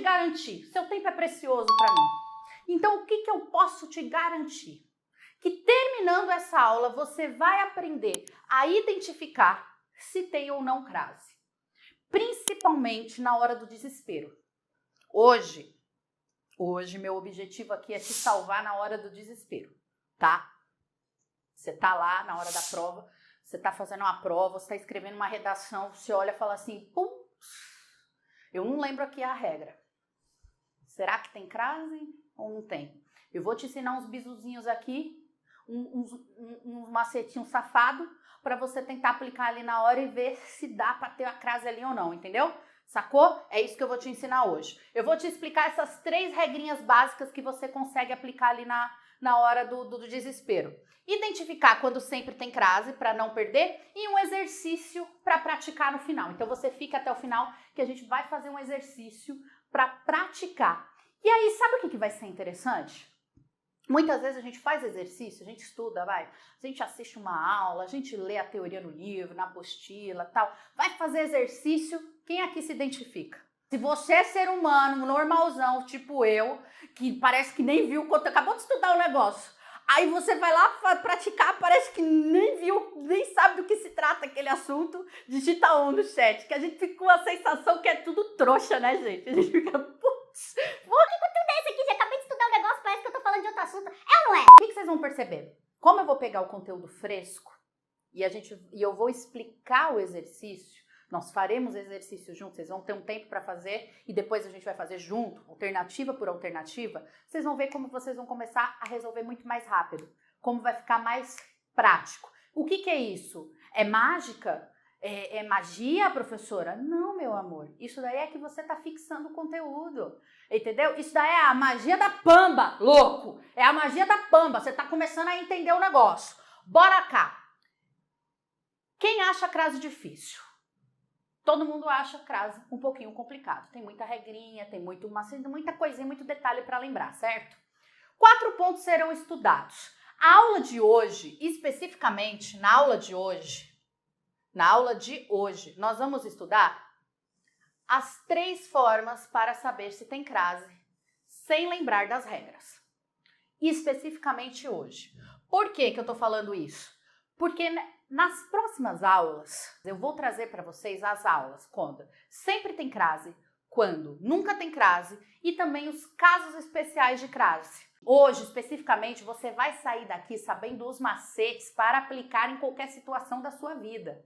garantir? Seu tempo é precioso para mim. Então, o que eu posso te garantir? Que terminando essa aula, você vai aprender a identificar se tem ou não crase. Principalmente na hora do desespero. Hoje, meu objetivo aqui é te salvar na hora do desespero, tá? Você tá lá na hora da prova, você tá fazendo uma prova, você tá escrevendo uma redação, você olha e fala assim, pum, eu não lembro aqui a regra. Será que tem crase ou não tem? Eu vou te ensinar uns bisuzinhos aqui, uns macetinhos safados, para você tentar aplicar ali na hora e ver se dá para ter a crase ali ou não, entendeu? Sacou? É isso que eu vou te ensinar hoje. Eu vou te explicar essas 3 regrinhas básicas que você consegue aplicar ali na hora do desespero. Identificar quando sempre tem crase para não perder e um exercício para praticar no final. Então você fica até o final que a gente vai fazer um exercício para praticar. E aí, sabe o que vai ser interessante? Muitas vezes a gente faz exercício, a gente estuda, a gente assiste uma aula, a gente lê a teoria no livro, na apostila, tal. Vai fazer exercício, quem aqui se identifica? Se você é ser humano, normalzão, tipo eu, que parece que nem viu, quando acabou de estudar o negócio, aí você vai lá praticar, parece que nem viu, nem sabe do que se trata aquele assunto, digita 1 no chat, que a gente fica com a sensação que é tudo trouxa, né, gente? A gente fica, putz, Aqui, já acabei de estudar o negócio, parece que eu tô falando de outro assunto. É ou não é? O que vocês vão perceber? Como eu vou pegar o conteúdo fresco e eu vou explicar o exercício, nós faremos exercício juntos, vocês vão ter um tempo para fazer e depois a gente vai fazer junto, alternativa por alternativa, vocês vão ver como vocês vão começar a resolver muito mais rápido, como vai ficar mais prático. O que é isso? É mágica? É magia, professora? Não, meu amor. Isso daí é que você está fixando o conteúdo. Entendeu? Isso daí é a magia da pamba, louco. É a magia da pamba. Você está começando a entender o negócio. Bora cá. Quem acha crase difícil? Todo mundo acha crase um pouquinho complicado. Tem muita regrinha, tem muita coisinha, muito detalhe para lembrar, certo? 4 pontos serão estudados. A aula de hoje, especificamente na aula de hoje, nós vamos estudar as 3 formas para saber se tem crase sem lembrar das regras. Especificamente hoje. Por que eu estou falando isso? Porque nas próximas aulas, eu vou trazer para vocês as aulas quando sempre tem crase, quando nunca tem crase e também os casos especiais de crase. Hoje, especificamente, você vai sair daqui sabendo os macetes para aplicar em qualquer situação da sua vida.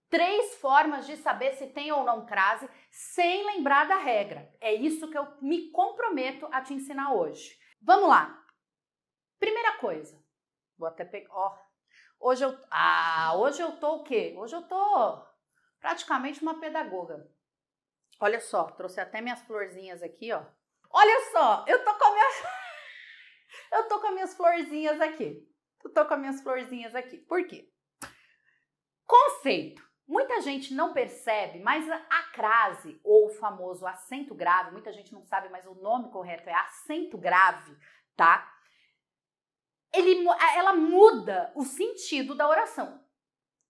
3 formas de saber se tem ou não crase sem lembrar da regra. É isso que eu me comprometo a te ensinar hoje. Vamos lá. Primeira coisa. Vou até pegar... Hoje eu tô o quê? Hoje eu tô praticamente uma pedagoga. Olha só, trouxe até minhas florzinhas aqui, ó. Olha só, eu tô com as minhas florzinhas aqui. Por quê? Conceito. Muita gente não percebe, mas a crase, ou o famoso acento grave, muita gente não sabe, mas o nome correto é acento grave, tá? Ela muda o sentido da oração.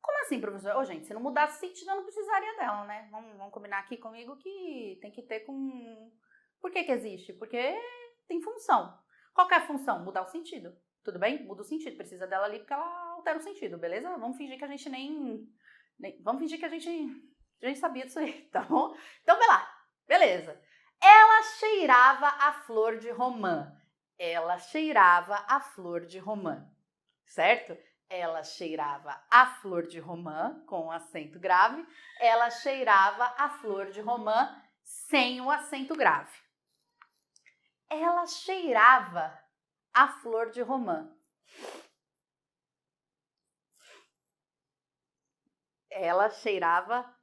Como assim, professor? Ô, gente, se não mudasse o sentido, eu não precisaria dela, né? Vamos combinar aqui comigo que tem que ter com... Por que existe? Porque tem função. Qual que é a função? Mudar o sentido. Tudo bem? Muda o sentido. Precisa dela ali porque ela altera o sentido, beleza? Vamos fingir que a gente vamos fingir que a gente sabia disso aí, tá bom? Então, vai lá. Beleza. Ela cheirava a flor de romã. Ela cheirava a flor de romã. Certo? Ela cheirava a flor de romã, com acento grave. Ela cheirava a flor de romã sem o acento grave. Ela cheirava a flor de romã. Ela cheirava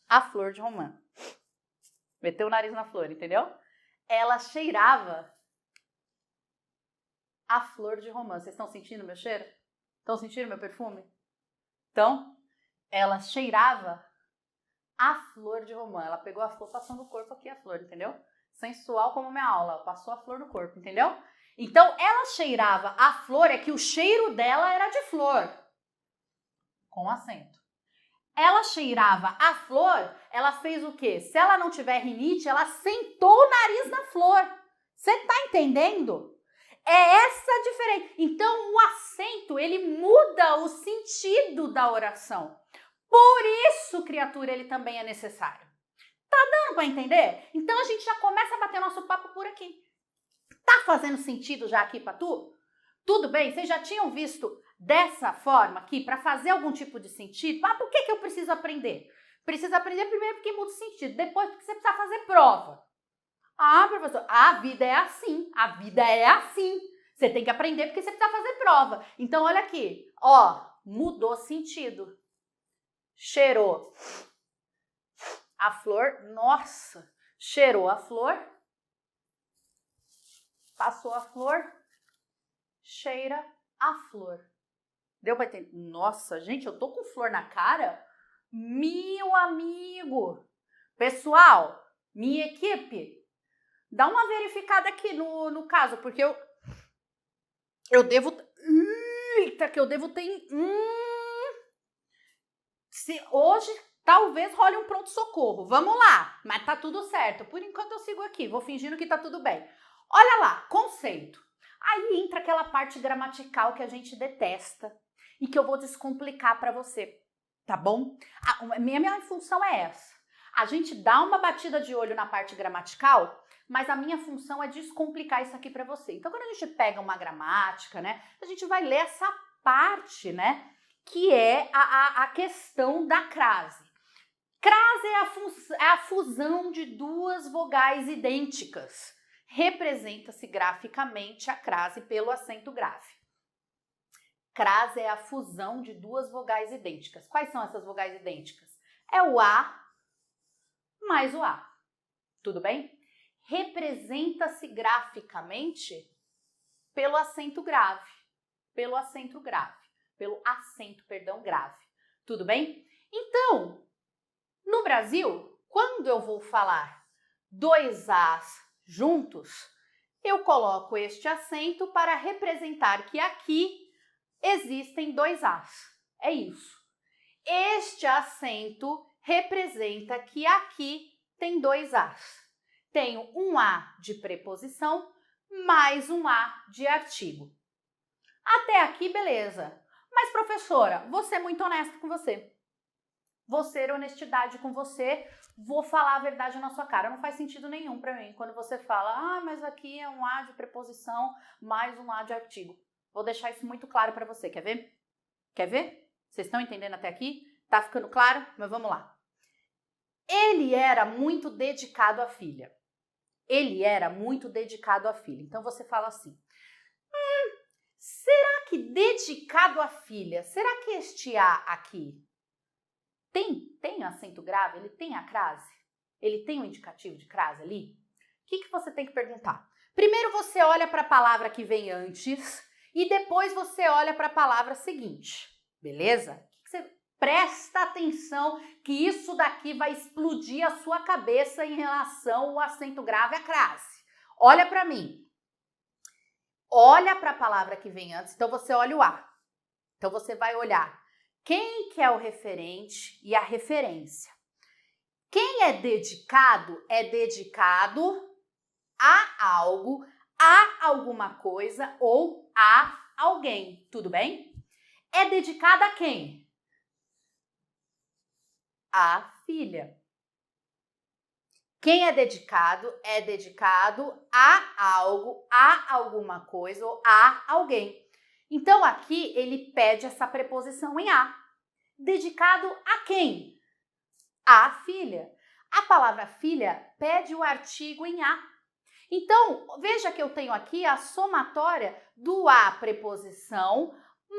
a flor de romã. Meteu o nariz na flor, entendeu? Ela cheirava a flor de romã. Vocês estão sentindo meu cheiro? Estão sentindo meu perfume? Então, ela cheirava a flor de romã. Ela pegou a flor, passou no corpo aqui a flor, entendeu? Sensual como minha aula. Passou a flor no corpo, entendeu? Então, ela cheirava a flor, é que o cheiro dela era de flor. Com acento. Ela cheirava a flor, ela fez o quê? Se ela não tiver rinite, ela sentou o nariz na flor. Você tá entendendo? É essa a diferença. Então, o acento, ele muda o sentido da oração. Por isso, criatura, ele também é necessário. Tá dando para entender? Então, a gente já começa a bater nosso papo por aqui. Tá fazendo sentido já aqui para tu? Tudo bem? Vocês já tinham visto dessa forma aqui, para fazer algum tipo de sentido? Ah, por que eu preciso aprender? Preciso aprender primeiro porque muda o sentido, depois porque você precisa fazer prova. Ah, professor, a vida é assim, a vida é assim. Você tem que aprender porque você precisa fazer prova. Então, olha aqui, ó, mudou sentido. Cheirou a flor, nossa, cheirou a flor, passou a flor, cheira a flor. Deu pra entender? Nossa, gente, eu tô com flor na cara? Meu amigo! Pessoal, minha equipe, dá uma verificada aqui no caso, porque eu devo... Eita, que eu devo ter... Se hoje, talvez role um pronto-socorro. Vamos lá, mas tá tudo certo. Por enquanto eu sigo aqui, vou fingindo que tá tudo bem. Olha lá, conceito. Aí entra aquela parte gramatical que a gente detesta e que eu vou descomplicar para você, tá bom? Minha função é essa. A gente dá uma batida de olho na parte gramatical, mas a minha função é descomplicar isso aqui para você. Então, quando a gente pega uma gramática, né, a gente vai ler essa parte, né, que é a questão da crase. Crase é a fusão de duas vogais idênticas. Representa-se graficamente a crase pelo acento grave. Crase é a fusão de duas vogais idênticas. Quais são essas vogais idênticas? É o A mais o A. Tudo bem? Representa-se graficamente pelo acento grave. Pelo acento grave. Tudo bem? Então, no Brasil, quando eu vou falar dois As juntos, eu coloco este acento para representar que aqui existem dois As. É isso. Este acento representa que aqui tem dois As. Tenho um A de preposição mais um A de artigo. Até aqui, beleza. Mas, professora, vou ser muito honesta com você. Vou ser honestidade com você, vou falar a verdade na sua cara. Não faz sentido nenhum para mim quando você fala, mas aqui é um A de preposição mais um A de artigo. Vou deixar isso muito claro para você. Quer ver? Quer ver? Vocês estão entendendo até aqui? Tá ficando claro? Mas vamos lá. Ele era muito dedicado à filha. Ele era muito dedicado à filha. Então você fala assim, será que dedicado à filha, será que este A aqui tem acento grave? Ele tem a crase? Ele tem um indicativo de crase ali? O que você tem que perguntar? Primeiro você olha para a palavra que vem antes e depois você olha para a palavra seguinte, beleza? Você presta atenção que isso daqui vai explodir a sua cabeça em relação ao acento grave e a crase. Olha para mim. Olha para a palavra que vem antes, então você olha o A. Então você vai olhar quem que é o referente e a referência. Quem é dedicado a algo, a alguma coisa ou a alguém, tudo bem? É dedicado a quem? A filha. Quem é dedicado a algo, a alguma coisa ou a alguém. Então, aqui ele pede essa preposição em A. Dedicado a quem? A filha. A palavra filha pede o artigo em A. Então, veja que eu tenho aqui a somatória do A preposição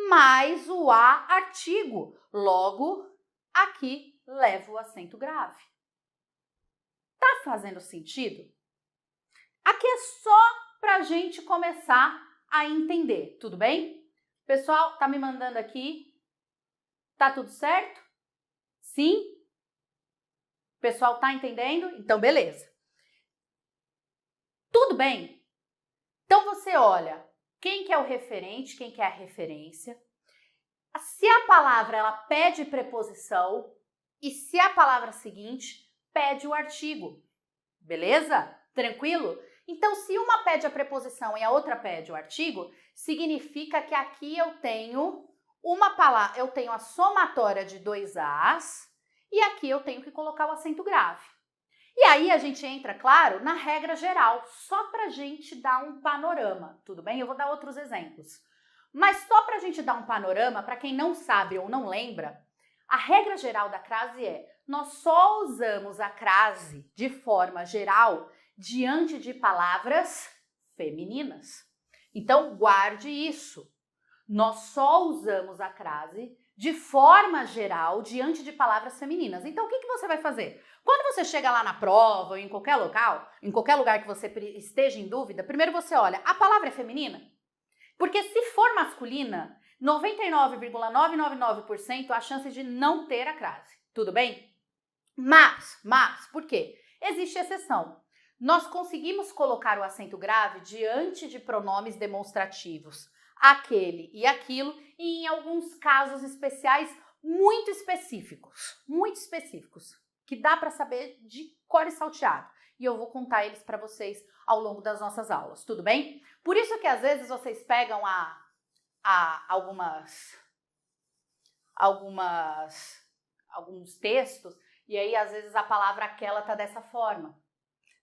mais o A artigo. Logo, aqui levo o acento grave. Tá fazendo sentido? Aqui é só pra gente começar a entender, tudo bem? Pessoal, tá me mandando aqui? Tá tudo certo? Sim? O pessoal tá entendendo? Então, beleza. Tudo bem? Então, você olha quem que é o referente, quem que é a referência. Se a palavra ela pede preposição, e se a palavra seguinte pede o artigo. Beleza? Tranquilo? Então, se uma pede a preposição e a outra pede o artigo, significa que aqui eu tenho uma palavra, eu tenho a somatória de dois As e aqui eu tenho que colocar o acento grave. E aí a gente entra, claro, na regra geral, só para a gente dar um panorama, tudo bem? Eu vou dar outros exemplos. Mas só para a gente dar um panorama, para quem não sabe ou não lembra, a regra geral da crase é: nós só usamos a crase de forma geral diante de palavras femininas. Então, guarde isso. Nós só usamos a crase de forma geral diante de palavras femininas. Então, o que você vai fazer? Quando você chega lá na prova ou em qualquer local, em qualquer lugar que você esteja em dúvida, primeiro você olha, a palavra é feminina? Porque se for masculina, 99,999% a chance de não ter a crase. Tudo bem? Mas, por quê? Existe exceção. Nós conseguimos colocar o acento grave diante de pronomes demonstrativos, aquele e aquilo, e em alguns casos especiais muito específicos, que dá para saber de cor e salteado. E eu vou contar eles para vocês ao longo das nossas aulas, tudo bem? Por isso que às vezes vocês pegam alguns textos e aí às vezes a palavra aquela tá dessa forma,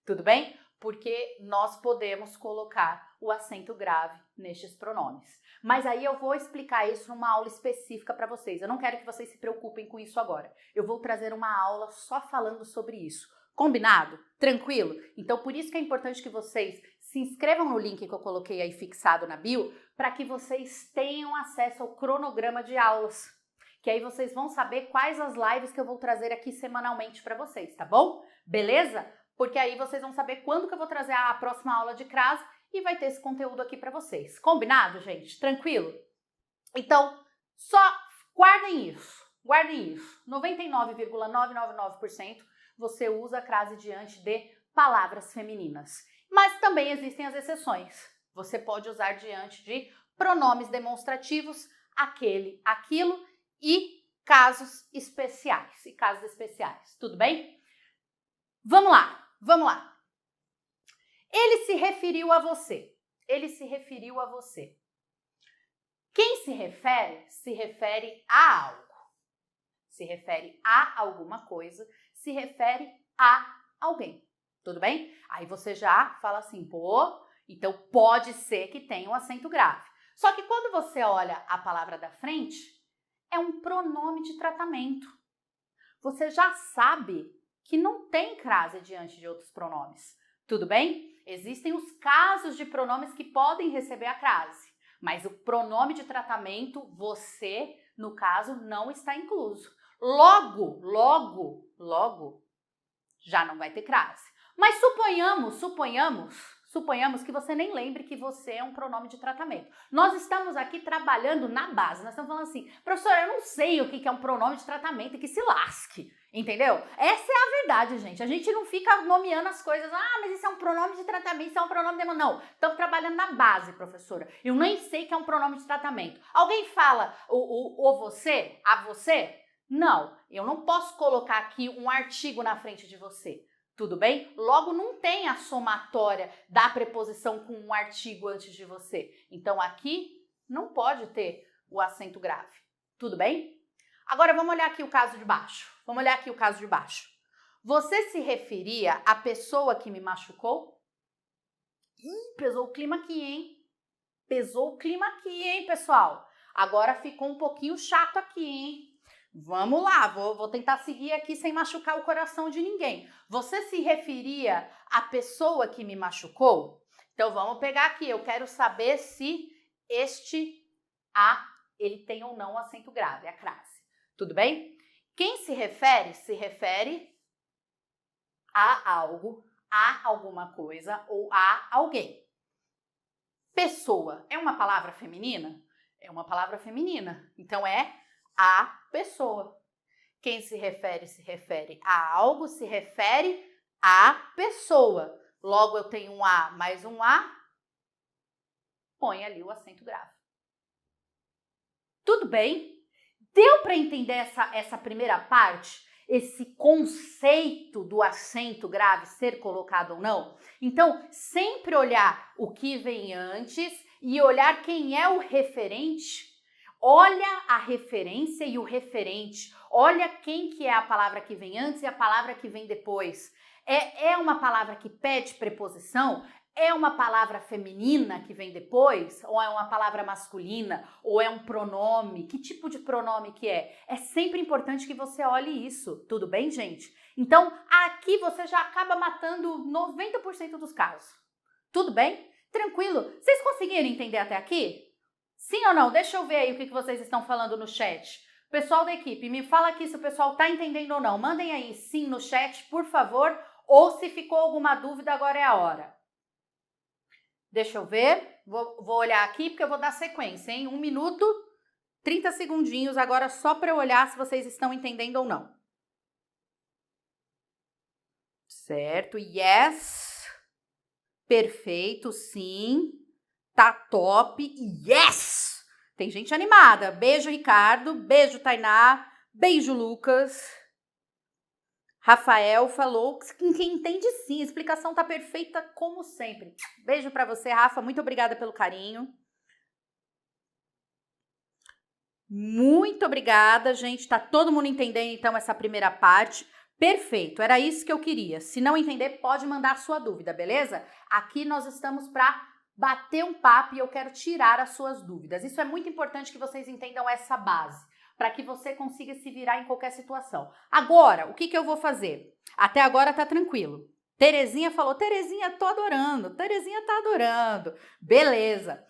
tudo bem? Porque nós podemos colocar o acento grave nestes pronomes. Mas aí eu vou explicar isso numa aula específica para vocês. Eu não quero que vocês se preocupem com isso agora. Eu vou trazer uma aula só falando sobre isso. Combinado? Tranquilo? Então, por isso que é importante que vocês se inscrevam no link que eu coloquei aí fixado na bio, para que vocês tenham acesso ao cronograma de aulas. Que aí vocês vão saber quais as lives que eu vou trazer aqui semanalmente para vocês, tá bom? Beleza? Porque aí vocês vão saber quando que eu vou trazer a próxima aula de crase e vai ter esse conteúdo aqui para vocês. Combinado, gente? Tranquilo? Então, só guardem isso. 99,999% você usa a crase diante de palavras femininas. Mas também existem as exceções. Você pode usar diante de pronomes demonstrativos, aquele, aquilo e casos especiais. Tudo bem? Vamos lá. Ele se referiu a você. Quem se refere a algo. Se refere a alguma coisa, se refere a alguém. Tudo bem? Aí você já fala assim, pô, então pode ser que tenha um acento grave. Só que quando você olha a palavra da frente, é um pronome de tratamento. Você já sabe que não tem crase diante de outros pronomes. Tudo bem? Existem os casos de pronomes que podem receber a crase, mas o pronome de tratamento, você, no caso, não está incluso. Logo, já não vai ter crase. Mas suponhamos que você nem lembre que você é um pronome de tratamento. Nós estamos aqui trabalhando na base. Nós estamos falando assim, professora, eu não sei o que é um pronome de tratamento e que se lasque. Entendeu? Essa é a verdade, gente. A gente não fica nomeando as coisas. Ah, mas isso é um pronome de tratamento, isso é um pronome de... Não, estamos trabalhando na base, professora. Eu nem sei que é um pronome de tratamento. Alguém fala o você, a você? Não, eu não posso colocar aqui um artigo na frente de você. Tudo bem? Logo, não tem a somatória da preposição com um artigo antes de você. Então, aqui não pode ter o acento grave. Tudo bem? Agora, vamos olhar aqui o caso de baixo. Você se referia à pessoa que me machucou? Pesou o clima aqui, hein? Pessoal? Agora ficou um pouquinho chato aqui, hein? Vamos lá, vou tentar seguir aqui sem machucar o coração de ninguém. Você se referia à pessoa que me machucou? Então, vamos pegar aqui. Eu quero saber se este A, ele tem ou não acento grave, a crase. Tudo bem? Quem se refere a algo, a alguma coisa ou a alguém. Pessoa é uma palavra feminina? É uma palavra feminina. Então, é a pessoa. Quem se refere a algo, se refere à pessoa. Logo, eu tenho um A mais um A, põe ali o acento grave. Tudo bem? Deu para entender essa primeira parte? esse conceito do acento grave ser colocado ou não? Então, sempre olhar o que vem antes e olhar quem é o referente. Olha a referência e o referente. Olha quem que é a palavra que vem antes e a palavra que vem depois. É uma palavra que pede preposição? É uma palavra feminina que vem depois? Ou é uma palavra masculina? Ou é um pronome? Que tipo de pronome que é? É sempre importante que você olhe isso, tudo bem, gente? Então, aqui você já acaba matando 90% dos casos. Tudo bem? Tranquilo? Vocês conseguiram entender até aqui? Sim ou não? Deixa eu ver aí o que vocês estão falando no chat. Pessoal da equipe, me fala aqui se o pessoal está entendendo ou não. Mandem aí sim no chat, por favor. Ou se ficou alguma dúvida, agora é a hora. Deixa eu ver. Vou olhar aqui porque eu vou dar sequência, hein? 1 minuto, 30 segundinhos agora só para eu olhar se vocês estão entendendo ou não. Certo, yes. Perfeito, sim. Tá top, yes! Tem gente animada. Beijo, Ricardo. Beijo, Tainá. Beijo, Lucas. Rafael falou que quem entende sim, a explicação tá perfeita como sempre. Beijo pra você, Rafa. Muito obrigada pelo carinho. Muito obrigada, gente. Tá todo mundo entendendo, então, essa primeira parte. Perfeito, era isso que eu queria. Se não entender, pode mandar a sua dúvida, beleza? Aqui nós estamos para bater um papo e eu quero tirar as suas dúvidas. Isso é muito importante que vocês entendam essa base, para que você consiga se virar em qualquer situação. Agora, o que eu vou fazer? Até agora tá tranquilo. Terezinha falou, Terezinha, tô adorando. Terezinha tá adorando. Beleza.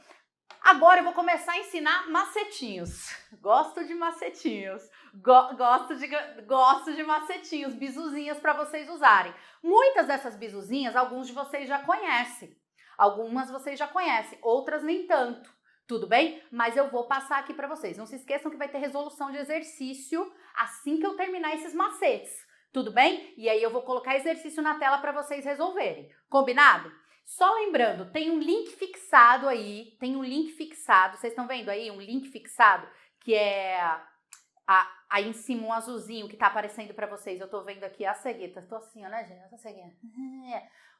Agora eu vou começar a ensinar macetinhos. Gosto de macetinhos. Gosto de macetinhos, bisuzinhas para vocês usarem. Muitas dessas bisuzinhas, alguns de vocês já conhecem. Algumas vocês já conhecem, outras nem tanto. Tudo bem? Mas eu vou passar aqui para vocês. Não se esqueçam que vai ter resolução de exercício assim que eu terminar esses macetes. Tudo bem? E aí eu vou colocar exercício na tela para vocês resolverem. Combinado? Só lembrando, tem um link fixado aí, vocês estão vendo aí um link fixado, que é aí em cima um azulzinho que tá aparecendo para vocês. Eu tô vendo aqui a cegueta, tô assim, ó, né, gente? Essa ceguinha.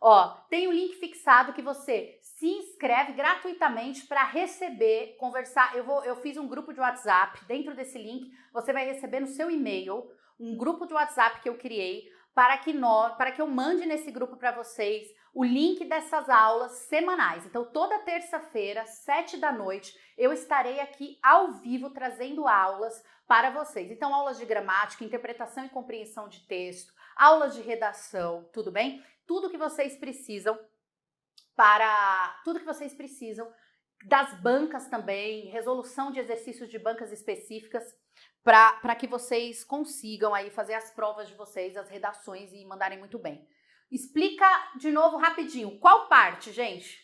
Ó, tem um link fixado que você se inscreve gratuitamente para receber, conversar. Eu fiz um grupo de WhatsApp, dentro desse link você vai receber no seu e-mail um grupo de WhatsApp que eu criei para que eu mande nesse grupo para vocês o link dessas aulas semanais. Então, toda terça-feira, 7 da noite, eu estarei aqui ao vivo trazendo aulas para vocês. Então, aulas de gramática, interpretação e compreensão de texto, aulas de redação, tudo bem? Tudo que vocês precisam das bancas também, resolução de exercícios de bancas específicas para que vocês consigam aí fazer as provas de vocês, as redações e mandarem muito bem. Explica de novo rapidinho. Qual parte, gente?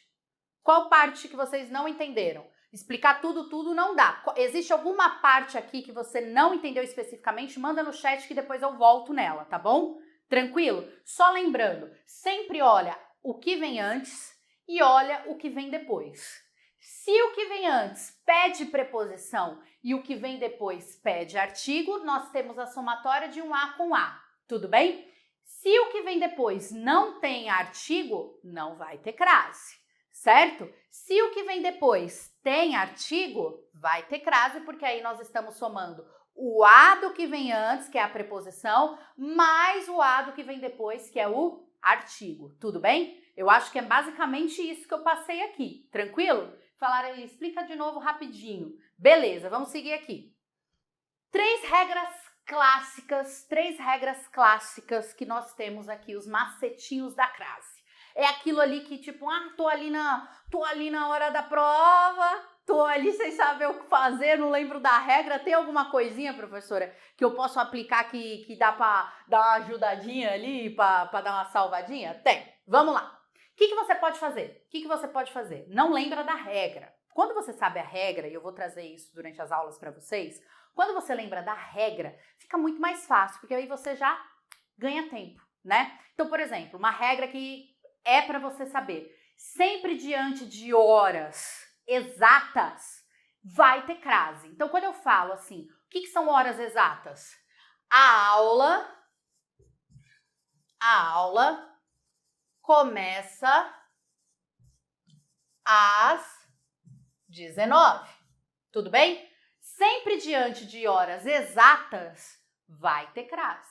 Qual parte que vocês não entenderam? Explicar tudo não dá. Existe alguma parte aqui que você não entendeu especificamente? Manda no chat que depois eu volto nela, tá bom? Tranquilo? Só lembrando, sempre olha o que vem antes e olha o que vem depois. Se o que vem antes pede preposição e o que vem depois pede artigo, nós temos a somatória de um A com A. Tudo bem? Se o que vem depois não tem artigo, não vai ter crase, certo? Se o que vem depois tem artigo, vai ter crase, porque aí nós estamos somando o A do que vem antes, que é a preposição, mais o A do que vem depois, que é o artigo. Tudo bem? Eu acho que é basicamente isso que eu passei aqui. Tranquilo? Falaram aí, explica de novo rapidinho. Beleza, vamos seguir aqui. Três regras clássicas que nós temos aqui, os macetinhos da crase. É aquilo ali que tipo, tô ali na hora da prova, tô ali sem saber o que fazer, não lembro da regra. Tem alguma coisinha, professora, que eu posso aplicar que dá pra dar uma ajudadinha ali, pra dar uma salvadinha? Tem. Vamos lá. O que você pode fazer? Não lembra da regra. Quando você sabe a regra, e eu vou trazer isso durante as aulas para vocês, quando você lembra da regra, fica muito mais fácil, porque aí você já ganha tempo, né? Então, por exemplo, uma regra que é para você saber, sempre diante de horas exatas, vai ter crase. Então, quando eu falo assim, o que são horas exatas? A aula A aula começa às 19. Tudo bem? Sempre diante de horas exatas, vai ter crase.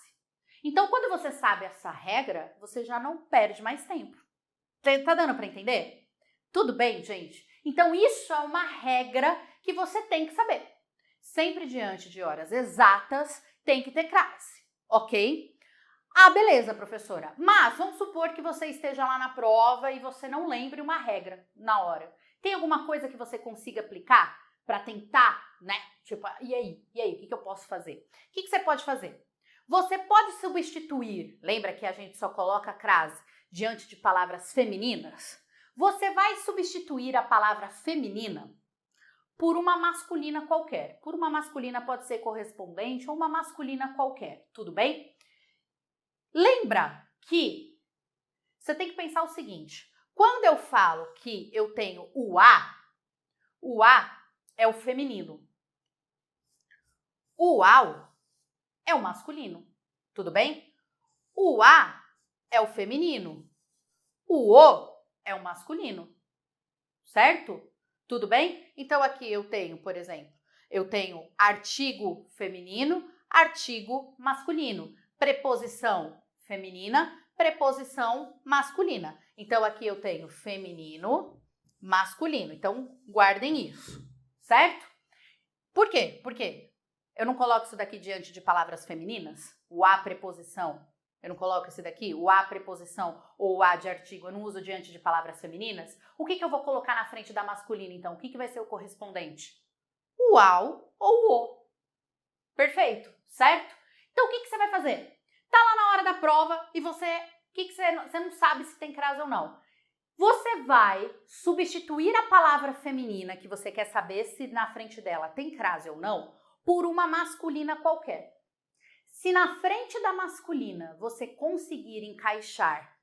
Então, quando você sabe essa regra, você já não perde mais tempo. Tá dando para entender? Tudo bem, gente? Então, isso é uma regra que você tem que saber. Sempre diante de horas exatas, tem que ter crase, ok? Ah, beleza, professora. Mas vamos supor que você esteja lá na prova e você não lembre uma regra na hora. Tem alguma coisa que você consiga aplicar para tentar, né? Tipo, e aí? O que eu posso fazer? O que você pode fazer? Você pode substituir, lembra que a gente só coloca crase diante de palavras femininas? Você vai substituir a palavra feminina por uma masculina qualquer. Por uma masculina pode ser correspondente ou uma masculina qualquer, tudo bem? Lembra que você tem que pensar o seguinte, quando eu falo que eu tenho o A é o feminino. O AU é o masculino, tudo bem? O A é o feminino. O é o masculino, certo? Tudo bem? Então aqui eu tenho, por exemplo, eu tenho artigo feminino, artigo masculino, preposição feminina, preposição masculina. Então aqui eu tenho feminino, masculino. Então guardem isso, certo? Por quê? Porque eu não coloco isso daqui diante de palavras femininas, o a preposição. Eu não coloco esse daqui, o a preposição ou o a de artigo, eu não uso diante de palavras femininas. O que eu vou colocar na frente da masculina, então? O que vai ser o correspondente? O ao ou o o. Perfeito, certo? Então, o que você vai fazer? Tá lá na hora da prova e você não sabe se tem crase ou não. Você vai substituir a palavra feminina, que você quer saber se na frente dela tem crase ou não, por uma masculina qualquer. Se na frente da masculina você conseguir encaixar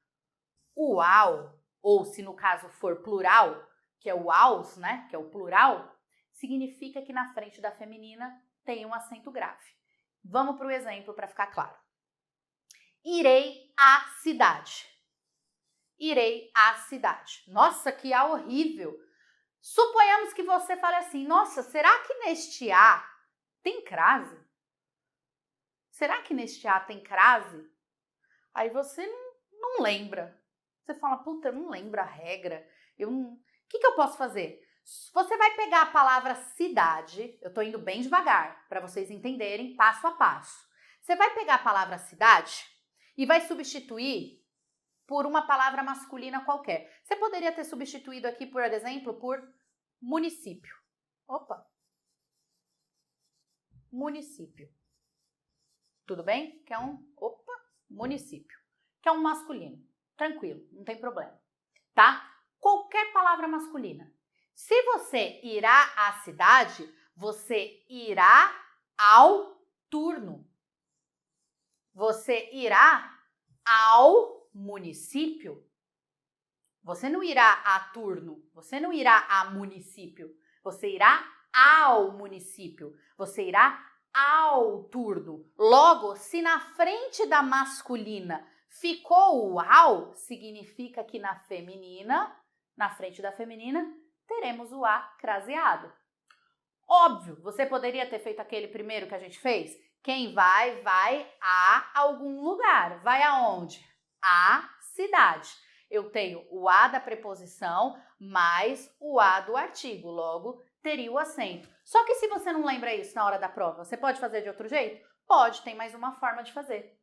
o ao, ou se no caso for plural, que é o aos, né, que é o plural, significa que na frente da feminina tem um acento grave. Vamos para o exemplo para ficar claro. Irei à cidade. Irei à cidade. Nossa, que A horrível! Suponhamos que você fale assim, nossa, será que neste A tem crase? Será que neste A tem crase? Aí você não lembra. Você fala, puta, eu não lembro a regra. O que eu posso fazer? Você vai pegar a palavra cidade, eu tô indo bem devagar, para vocês entenderem passo a passo. Você vai pegar a palavra cidade e vai substituir por uma palavra masculina qualquer. Você poderia ter substituído aqui, por exemplo, por município. Opa! Município. Tudo bem? Que é município. Que é um masculino. Tranquilo, não tem problema. Tá? Qualquer palavra masculina. Se você irá à cidade, você irá ao turno. Você irá ao município. Você não irá a turno. Você não irá a município. Você irá ao município. Você irá ao turno. Logo, se na frente da masculina ficou o ao, significa que na frente da feminina, teremos o a craseado. Óbvio, você poderia ter feito aquele primeiro que a gente fez? Quem vai a algum lugar. Vai aonde? À cidade. Eu tenho o a da preposição mais o a do artigo. Logo, teria o acento. Só que se você não lembra isso na hora da prova, você pode fazer de outro jeito? Pode, tem mais uma forma de fazer.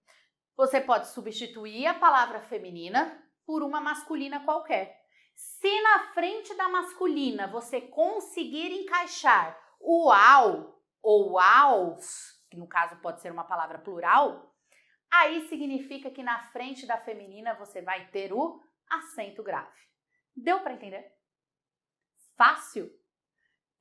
Você pode substituir a palavra feminina por uma masculina qualquer. Se na frente da masculina você conseguir encaixar o ao ou aos, que no caso pode ser uma palavra plural, aí significa que na frente da feminina você vai ter o acento grave. Deu para entender? Fácil?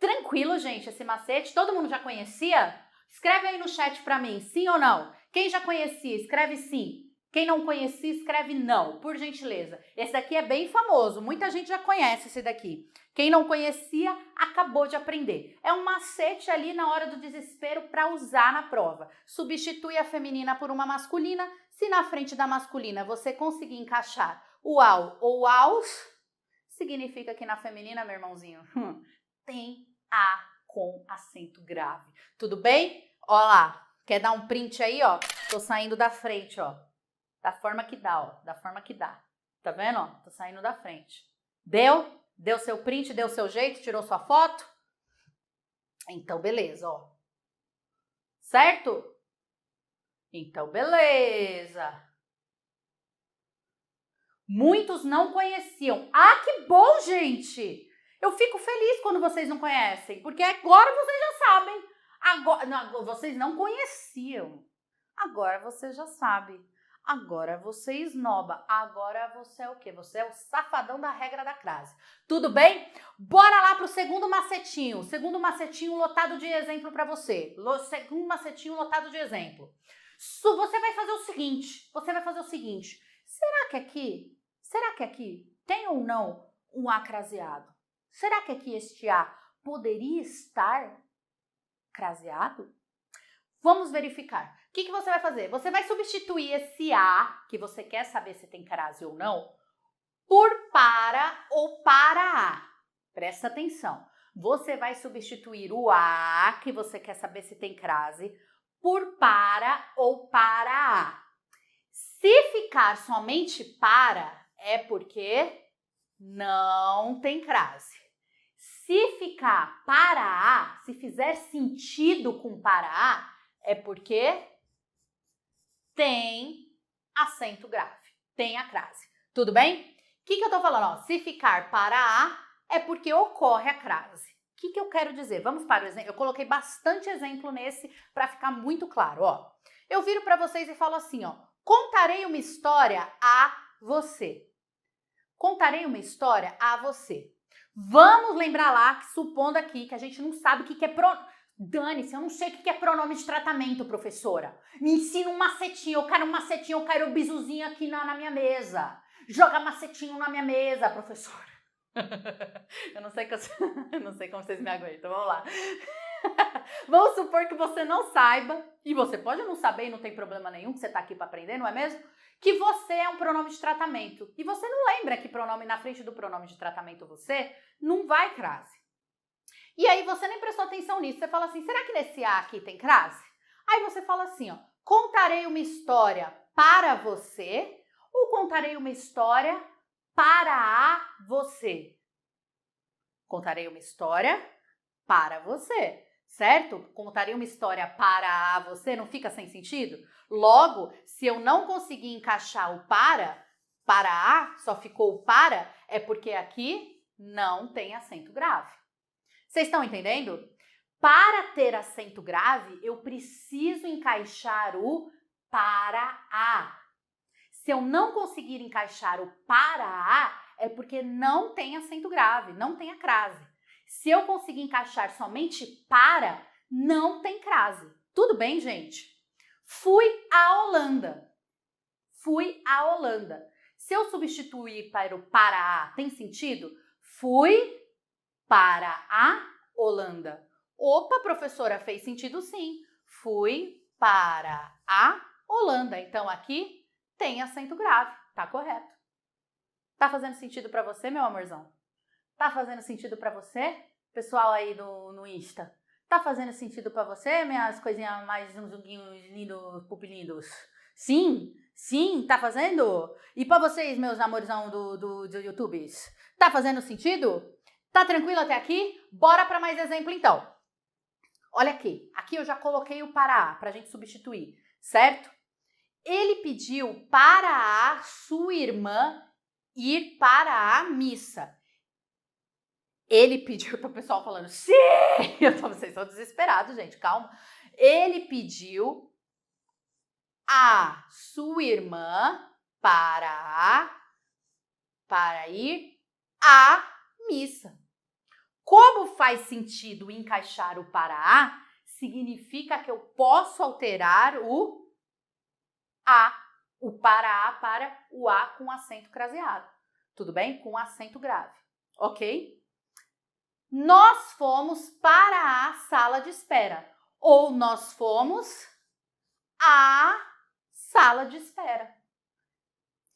Tranquilo, gente, esse macete? Todo mundo já conhecia? Escreve aí no chat para mim, sim ou não? Quem já conhecia, escreve sim. Quem não conhecia, escreve não, por gentileza. Esse daqui é bem famoso, muita gente já conhece esse daqui. Quem não conhecia, acabou de aprender. É um macete ali na hora do desespero para usar na prova. Substitui a feminina por uma masculina. Se na frente da masculina você conseguir encaixar o ao ou aos, significa que na feminina, meu irmãozinho, tem a com acento grave. Tudo bem? Ó lá, quer dar um print aí, ó? Tô saindo da frente, ó. Da forma que dá, ó. Da forma que dá. Tá vendo, ó? Tô saindo da frente. Deu? Deu seu print, deu seu jeito, tirou sua foto? Então, beleza, ó. Certo? Então, beleza. Muitos não conheciam. Ah, que bom, gente! Eu fico feliz quando vocês não conhecem, porque agora vocês já sabem. Agora, não, vocês não conheciam. Agora você já sabe. Agora você esnoba. Agora você é o quê? Você é o safadão da regra da crase. Tudo bem? Bora lá pro segundo macetinho. Segundo macetinho lotado de exemplo para você. Segundo macetinho lotado de exemplo. Você vai fazer o seguinte. Será que aqui tem ou não um A craseado? Será que aqui este A poderia estar craseado? Vamos verificar. O que você vai fazer? Você vai substituir esse A, que você quer saber se tem crase ou não, por para ou para A. Presta atenção. Você vai substituir o A, que você quer saber se tem crase, por para ou para A. Se ficar somente para, é porque não tem crase. Se ficar para A, se fizer sentido com para A, é porque tem acento grave, tem a crase. Tudo bem? O que eu tô falando? Ó, se ficar para A, é porque ocorre a crase. O que eu quero dizer? Vamos para o exemplo. Eu coloquei bastante exemplo nesse para ficar muito claro. Ó, eu viro para vocês e falo assim, ó, contarei uma história a você. Contarei uma história a você. Vamos lembrar lá, supondo aqui que a gente não sabe o que é Dane-se, eu não sei o que é pronome de tratamento, professora. Me ensina um macetinho, eu quero um bisuzinho aqui na minha mesa. Joga macetinho na minha mesa, professora. Eu não sei como vocês me aguentam, vamos lá. Vamos supor que você não saiba, e você pode não saber e não tem problema nenhum, que você está aqui para aprender, não é mesmo? Que você é um pronome de tratamento. E você não lembra que pronome na frente do pronome de tratamento você não vai crase. E aí você nem prestou atenção nisso. Você fala assim, será que nesse A aqui tem crase? Aí você fala assim, ó, contarei uma história para você ou contarei uma história para a você? Contarei uma história para você, certo? Contarei uma história para a você, não fica sem sentido? Logo, se eu não conseguir encaixar o para A, só ficou o para, é porque aqui não tem acento grave. Vocês estão entendendo? Para ter acento grave, eu preciso encaixar o para A. Se eu não conseguir encaixar o para A, é porque não tem acento grave, não tem a crase. Se eu conseguir encaixar somente para, não tem crase. Tudo bem, gente? Fui à Holanda. Fui à Holanda. Se eu substituir para o para A, tem sentido? Fui para a Holanda. Opa, professora, fez sentido sim. Fui para a Holanda. Então, aqui tem acento grave. Tá correto. Tá fazendo sentido para você, meu amorzão? Tá fazendo sentido para você? Pessoal aí no Insta. Tá fazendo sentido para você, minhas coisinhas mais zunguinhos lindos, pupilindos? Sim? Sim, tá fazendo? E para vocês, meus amorzão do YouTube? Tá fazendo sentido? Tá tranquilo até aqui? Bora para mais exemplo então. Olha aqui. Aqui eu já coloquei o para A, pra gente substituir, certo? Ele pediu para a sua irmã ir para a missa. Ele pediu, tá o pessoal falando, sim! Vocês estão desesperados, gente, calma. Ele pediu a sua irmã para ir à missa. Como faz sentido encaixar o para A, significa que eu posso alterar o A. O para A para o A com acento craseado. Tudo bem? Com acento grave. Ok? Nós fomos para a sala de espera. Ou nós fomos à sala de espera.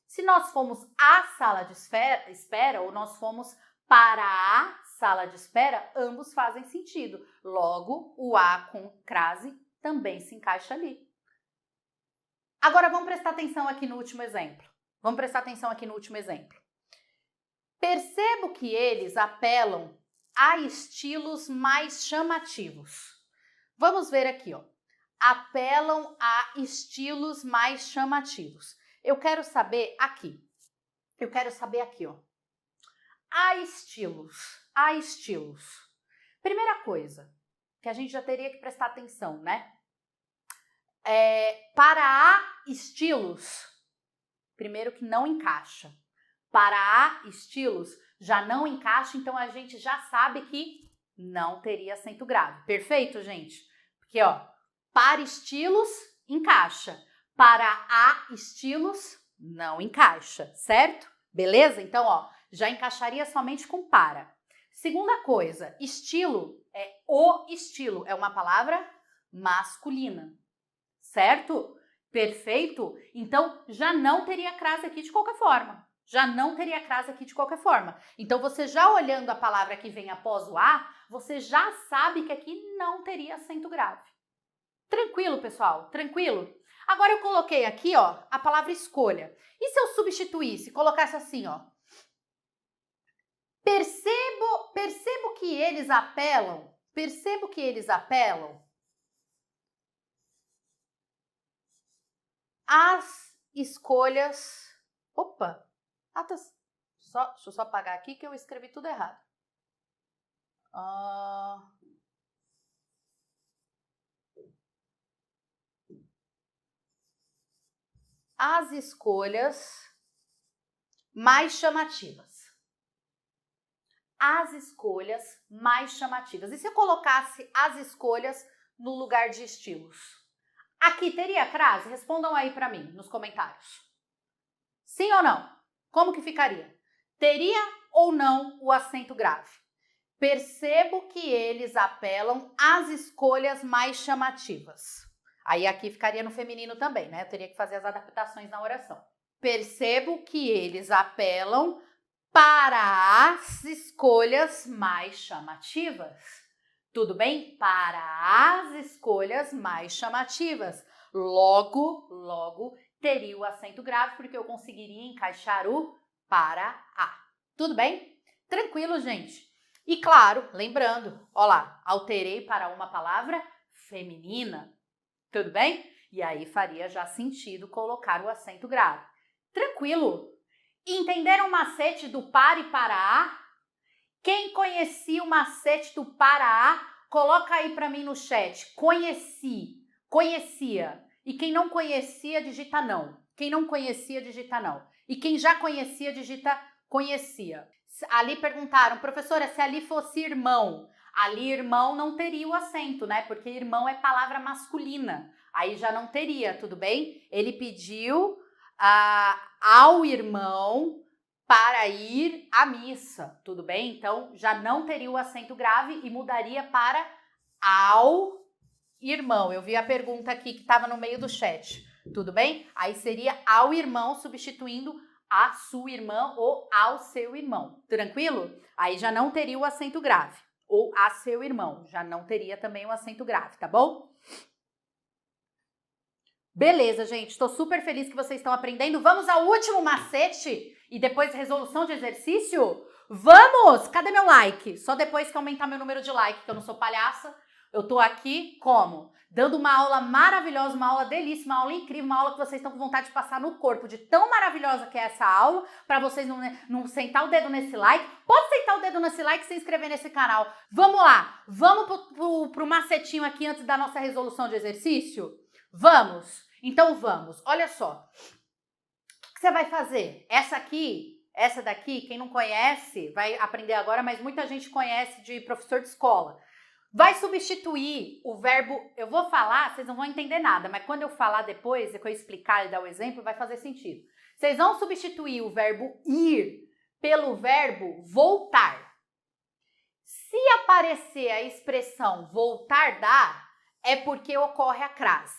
Se nós fomos à sala de espera ou nós fomos para a sala de espera, ambos fazem sentido. Logo, o A com crase também se encaixa ali. Agora, vamos prestar atenção aqui no último exemplo. Percebo que eles apelam a estilos mais chamativos. Vamos ver aqui, ó. Apelam a estilos mais chamativos. Eu quero saber aqui, ó. A estilos. Primeira coisa que a gente já teria que prestar atenção, né? Para a estilos, primeiro que não encaixa. Para a estilos já não encaixa, então a gente já sabe que não teria acento grave. Perfeito, gente? Porque, ó, para estilos encaixa. Para a estilos não encaixa, certo? Beleza? Então, ó, já encaixaria somente com para. Segunda coisa, estilo o estilo, é uma palavra masculina, certo? Perfeito? Então, já não teria crase aqui de qualquer forma. Então, você já olhando a palavra que vem após o A, você já sabe que aqui não teria acento grave. Tranquilo, pessoal? Tranquilo? Agora eu coloquei aqui, ó, a palavra escolha. E se eu substituísse, colocasse assim, ó. Percebo que eles apelam às escolhas. Opa! Deixa eu só apagar aqui que eu escrevi tudo errado. As escolhas mais chamativas. E se eu colocasse as escolhas no lugar de estilos? Aqui teria crase? Respondam aí para mim nos comentários. Sim ou não? Como que ficaria? Teria ou não o acento grave? Percebo que eles apelam às escolhas mais chamativas. Aí aqui ficaria no feminino também, né? Eu teria que fazer as adaptações na oração. Percebo que eles apelam para as escolhas mais chamativas. Tudo bem? Para as escolhas mais chamativas. Logo, teria o acento grave, porque eu conseguiria encaixar o para a. Tudo bem? Tranquilo, gente? E claro, lembrando, ó lá, alterei para uma palavra feminina. Tudo bem? E aí faria já sentido colocar o acento grave. Tranquilo? Entenderam o macete do para e para a? Quem conhecia o macete do para a, coloca aí para mim no chat. Conhecia. E quem não conhecia, digita não. E quem já conhecia, digita conhecia. Ali perguntaram, professora, se ali fosse irmão. Ali irmão não teria o acento, né? Porque irmão é palavra masculina. Aí já não teria, tudo bem? Ele pediu ao irmão para ir à missa, tudo bem? Então, já não teria o acento grave e mudaria para ao irmão. Eu vi a pergunta aqui que estava no meio do chat, tudo bem? Aí seria ao irmão substituindo a sua irmã ou ao seu irmão, tranquilo? Aí já não teria o acento grave. Ou a seu irmão, já não teria também o acento grave, tá bom? Beleza, gente, estou super feliz que vocês estão aprendendo. Vamos ao último macete e depois resolução de exercício? Vamos! Cadê meu like? Só depois que aumentar meu número de like, que eu não sou palhaça. Eu tô aqui como? Dando uma aula maravilhosa, uma aula delícia, uma aula incrível, uma aula que vocês estão com vontade de passar no corpo, de tão maravilhosa que é essa aula, para vocês não sentar o dedo nesse like. Pode sentar o dedo nesse like e se inscrever nesse canal. Vamos lá! Vamos pro macetinho aqui antes da nossa resolução de exercício? Vamos! Então vamos, olha só, o que você vai fazer? Essa daqui, quem não conhece, vai aprender agora, mas muita gente conhece de professor de escola. Vai substituir o verbo, eu vou falar, vocês não vão entender nada, mas quando eu falar depois, que eu explicar e dar o exemplo, vai fazer sentido. Vocês vão substituir o verbo ir pelo verbo voltar. Se aparecer a expressão voltar da, é porque ocorre a crase.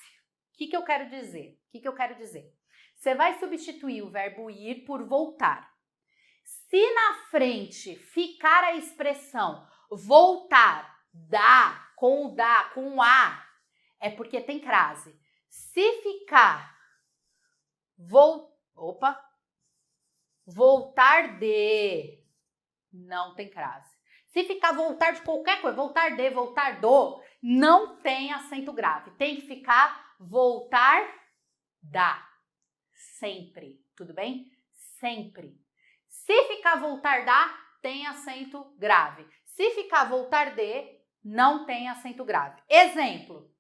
O que eu quero dizer? Você vai substituir o verbo ir por voltar. Se na frente ficar a expressão voltar com o a, é porque tem crase. Se ficar voltar de, não tem crase. Se ficar voltar de qualquer coisa, voltar de, voltar do, não tem acento grave. Tem que ficar voltar da. Sempre, tudo bem? Sempre. Se ficar voltar da, tem acento grave. Se ficar voltar de, não tem acento grave. Exemplo.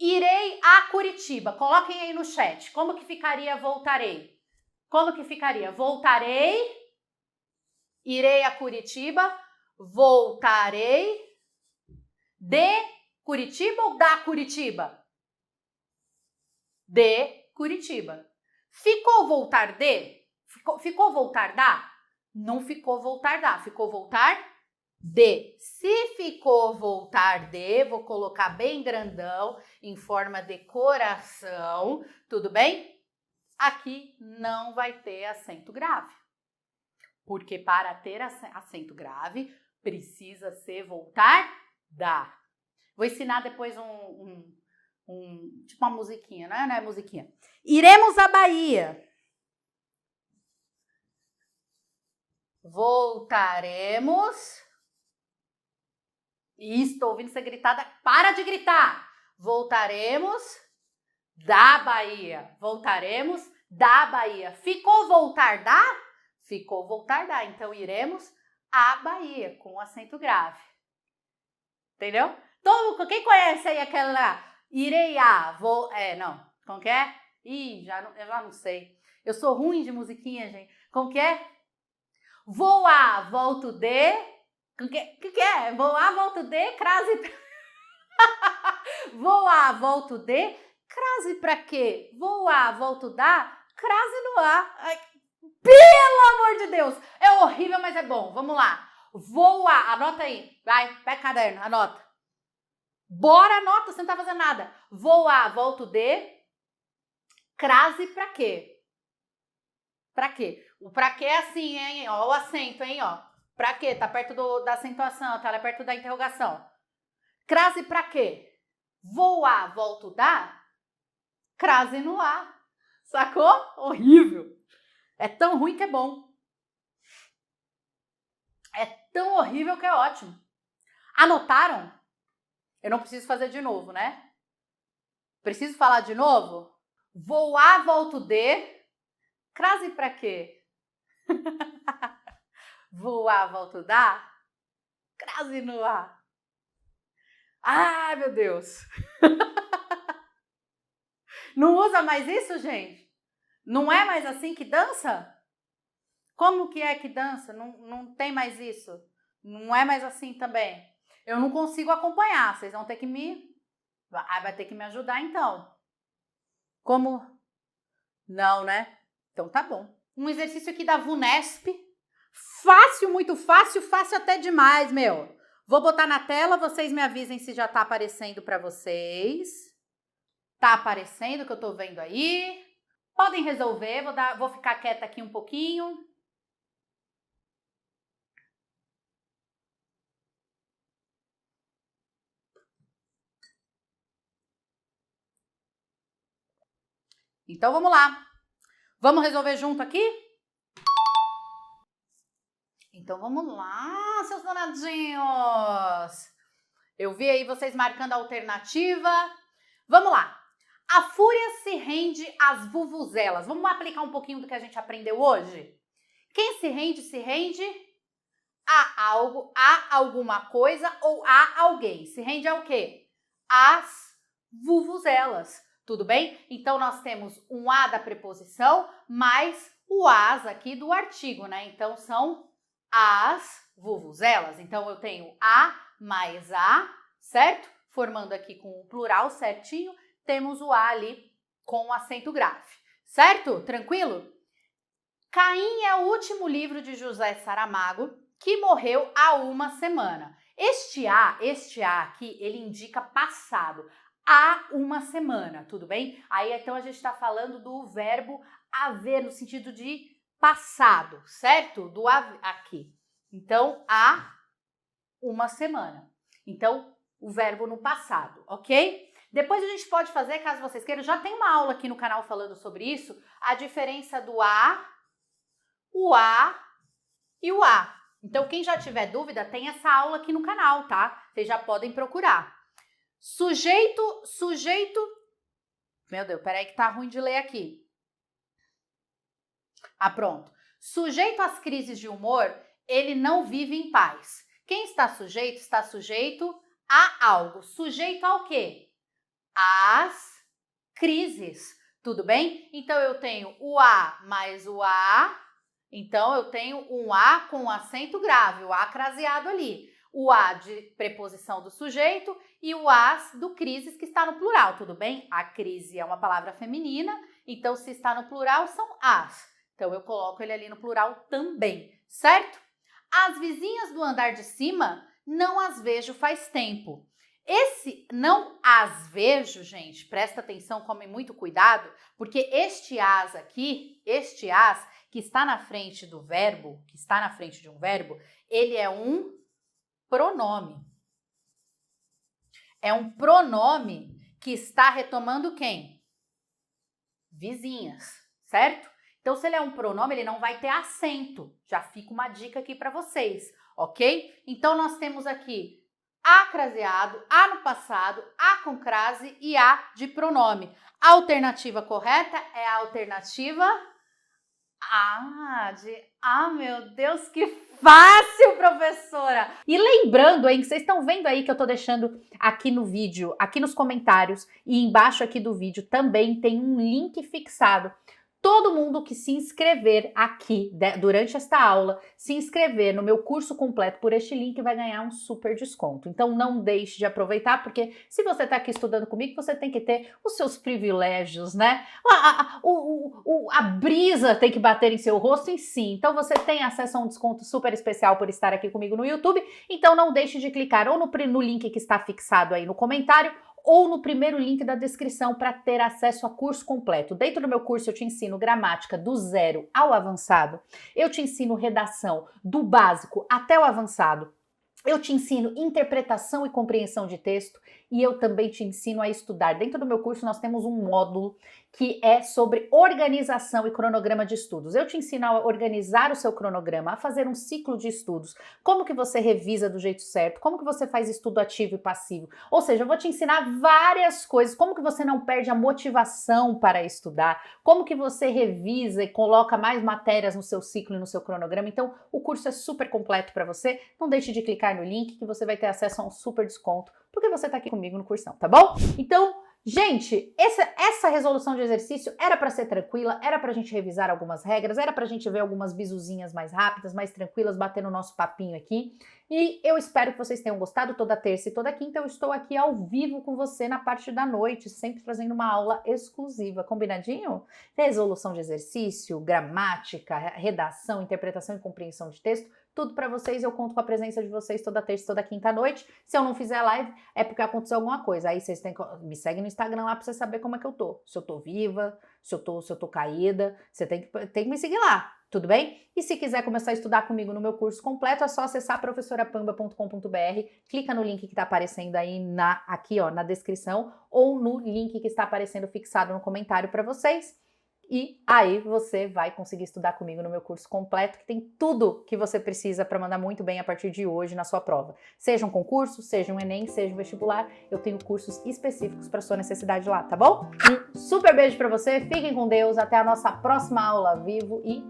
Irei a Curitiba. Coloquem aí no chat. Como que ficaria voltarei? Como que ficaria? Voltarei. Irei a Curitiba. Voltarei de Curitiba ou da Curitiba? De Curitiba. Ficou voltar de? Ficou voltar da? Não ficou voltar da, ficou voltar de. Se ficou voltar de, vou colocar bem grandão, em forma de coração, tudo bem? Aqui não vai ter acento grave. Porque para ter acento grave, precisa ser voltar da. Vou ensinar depois tipo uma musiquinha, né? Não é musiquinha. Iremos à Bahia. Voltaremos. E estou ouvindo você gritada. Para de gritar. Voltaremos da Bahia. Voltaremos da Bahia. Ficou voltar da? Ficou voltar da. Então, iremos à Bahia, com acento grave. Entendeu? Quem conhece aí aquela lá? Irei a, vou... não. Como que é? Ih, eu já não sei. Eu sou ruim de musiquinha, gente. Como que é? Vou a, volto de... O que é? Vou a, volto de, crase... Vou a, volto de, crase pra quê? Vou a, volto da, crase no a. Ai, pelo amor de Deus! É horrível, mas é bom. Vamos lá. Vou a, anota aí. Vai, pega caderno, anota. Bora, anota, você não tá fazendo nada. Vou a, volto de, crase pra quê? Pra quê? O pra quê é assim, hein? Ó, o acento, hein? Ó. Pra quê? Tá perto da acentuação, tá perto da interrogação. Crase pra quê? Vou a, volto da, crase no a. Sacou? Horrível. É tão ruim que é bom. É tão horrível que é ótimo. Anotaram? Eu não preciso fazer de novo, né? Preciso falar de novo? Vou a, volto de, crase pra quê? Vou a, volto da, crase no a. Ai, meu Deus. Não usa mais isso, gente? Não é mais assim que dança? Como que é que dança? Não tem mais isso. Não é mais assim também. Eu não consigo acompanhar. Vocês vão ter que vai ter que me ajudar então. Como? Não, né? Então tá bom. Um exercício aqui da VUNESP. Fácil, muito fácil, fácil até demais, meu. Vou botar na tela, vocês me avisem se já tá aparecendo para vocês. Tá aparecendo, que eu tô vendo aí. Podem resolver, vou ficar quieta aqui um pouquinho. Então, vamos lá. Vamos resolver junto aqui? Então, vamos lá, seus danadinhos. Eu vi aí vocês marcando a alternativa. Vamos lá. A fúria se rende às vuvuzelas. Vamos aplicar um pouquinho do que a gente aprendeu hoje? Quem se rende a algo, a alguma coisa ou a alguém. Se rende ao quê? Às vuvuzelas. Tudo bem? Então, nós temos um a da preposição mais o as aqui do artigo, né? Então, são as vuvuzelas. Então, eu tenho a mais a certo? Formando aqui com o plural certinho, temos o A ali com o acento grave, certo? Tranquilo? Caim é o último livro de José Saramago, que morreu há uma semana. Este A aqui, ele indica passado, há uma semana, tudo bem? Aí então a gente está falando do verbo haver, no sentido de passado, certo? Do aqui. Então, há uma semana. Então, o verbo no passado, ok? Depois a gente pode fazer, caso vocês queiram, já tem uma aula aqui no canal falando sobre isso, a diferença do o A e o A. Então, quem já tiver dúvida, tem essa aula aqui no canal, tá? Vocês já podem procurar. Sujeito... Meu Deus, peraí que tá ruim de ler aqui. Ah, pronto. Sujeito às crises de humor, ele não vive em paz. Quem está sujeito a algo. Sujeito ao quê? Às crises. Tudo bem? Então, eu tenho o A mais o A. Então, eu tenho um A com acento grave, o A craseado ali. O A de preposição do sujeito e o as do crises que está no plural, tudo bem? A crise é uma palavra feminina, então se está no plural são as. Então, eu coloco ele ali no plural também, certo? As vizinhas do andar de cima, não as vejo faz tempo. Esse não as vejo, gente, presta atenção, tome muito cuidado, porque este as aqui, este as que está na frente do verbo, que está na frente de um verbo, ele é um pronome. É um pronome que está retomando quem? Vizinhas, certo? Então, se ele é um pronome, ele não vai ter acento. Já fica uma dica aqui para vocês, ok? Então, nós temos aqui a craseado, a no passado, a com crase e a de pronome. A alternativa correta é a alternativa meu Deus, que fácil, professora! E lembrando, hein, que vocês estão vendo aí que eu tô deixando aqui no vídeo, aqui nos comentários e embaixo aqui do vídeo também tem um link fixado. Todo mundo que se inscrever aqui durante esta aula, se inscrever no meu curso completo por este link vai ganhar um super desconto. Então não deixe de aproveitar, porque se você está aqui estudando comigo, você tem que ter os seus privilégios, né? A brisa tem que bater em seu rosto em si. Então você tem acesso a um desconto super especial por estar aqui comigo no YouTube. Então não deixe de clicar ou no link que está fixado aí no comentário, ou no primeiro link da descrição para ter acesso a curso completo. Dentro do meu curso eu te ensino gramática do 0 ao avançado, eu te ensino redação do básico até o avançado, eu te ensino interpretação e compreensão de texto e eu também te ensino a estudar. Dentro do meu curso nós temos um módulo que é sobre organização e cronograma de estudos. Eu te ensino a organizar o seu cronograma, a fazer um ciclo de estudos, como que você revisa do jeito certo, como que você faz estudo ativo e passivo. Ou seja, eu vou te ensinar várias coisas, como que você não perde a motivação para estudar, como que você revisa e coloca mais matérias no seu ciclo e no seu cronograma. Então, o curso é super completo para você. Não deixe de clicar no link que você vai ter acesso a um super desconto, porque você está aqui comigo no cursão, tá bom? Então, gente, essa resolução de exercício era para ser tranquila, era para a gente revisar algumas regras, era para a gente ver algumas bizuzinhas mais rápidas, mais tranquilas, bater no nosso papinho aqui. E eu espero que vocês tenham gostado. Toda terça e toda quinta eu estou aqui ao vivo com você na parte da noite, sempre trazendo uma aula exclusiva, combinadinho? Resolução de exercício, gramática, redação, interpretação e compreensão de texto, tudo para vocês. Eu conto com a presença de vocês toda terça e toda quinta à noite. Se eu não fizer live, é porque aconteceu alguma coisa. Aí vocês me seguem no Instagram lá para você saber como é que eu tô. Se eu tô viva, se eu tô caída, você tem que me seguir lá, tudo bem? E se quiser começar a estudar comigo no meu curso completo, é só acessar professorapamba.com.br, clica no link que está aparecendo aí aqui ó, na descrição, ou no link que está aparecendo fixado no comentário para vocês. E aí você vai conseguir estudar comigo no meu curso completo, que tem tudo que você precisa para mandar muito bem a partir de hoje na sua prova. Seja um concurso, seja um Enem, seja um vestibular, eu tenho cursos específicos para sua necessidade lá, tá bom? Um super beijo para você, fiquem com Deus, até a nossa próxima aula ao vivo e